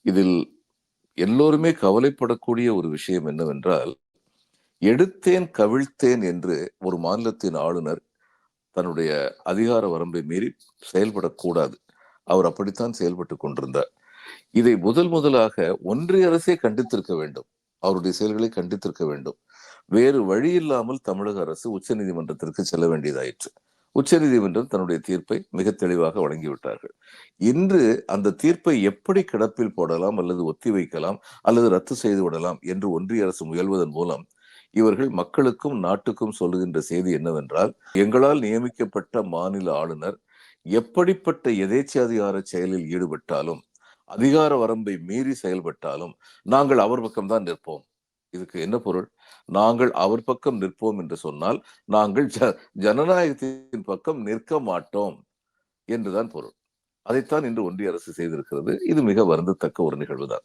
இதில் எல்லோருமே கவலைப்படக்கூடிய ஒரு விஷயம் என்னவென்றால், எடுத்தேன் கவிழ்த்தேன் என்று ஒரு மாநிலத்தின் ஆளுநர் தன்னுடைய அதிகார வரம்பை மீறி செயல்படக்கூடாது. அவர் அப்படித்தான் செயல்பட்டுக் கொண்டிருந்தார். இதை முதலாக ஒன்றிய அரசே கண்டித்திருக்க வேண்டும். அவருடைய செயல்களை கண்டித்திருக்க வேண்டும். வேறு வழி இல்லாமல் தமிழக அரசு உச்சநீதிமன்றத்திற்கு செல்ல வேண்டியதாயிற்று. உச்சநீதிமன்றம் தன்னுடைய தீர்ப்பை மிக தெளிவாக வழங்கிவிட்டார்கள். இன்று அந்த தீர்ப்பை எப்படி கிடப்பில் போடலாம் அல்லது ஒத்திவைக்கலாம் அல்லது ரத்து செய்து விடலாம் என்று ஒன்றிய அரசு முயல்வதன் மூலம் இவர்கள் மக்களுக்கும் நாட்டுக்கும் சொல்லுகின்ற செய்தி என்னவென்றால், எங்களால் நியமிக்கப்பட்ட மாநில ஆளுநர் எப்படிப்பட்ட எதேச்சதிகார செயலில் ஈடுபட்டாலும், அதிகார வரம்பை மீறி செயல்பட்டாலும் நாங்கள் அவர் பக்கம்தான் நிற்போம். இதுக்கு என்ன பொருள்? நாங்கள் அவர் பக்கம் நிற்போம் என்று சொன்னால் நாங்கள் ஜனநாயகத்தின் பக்கம் நிற்க மாட்டோம் என்றுதான் பொருள். அதைத்தான் இன்று ஒன்றிய அரசு செய்திருக்கிறது. இது மிக வருந்தத்தக்க ஒரு நிகழ்வுதான்.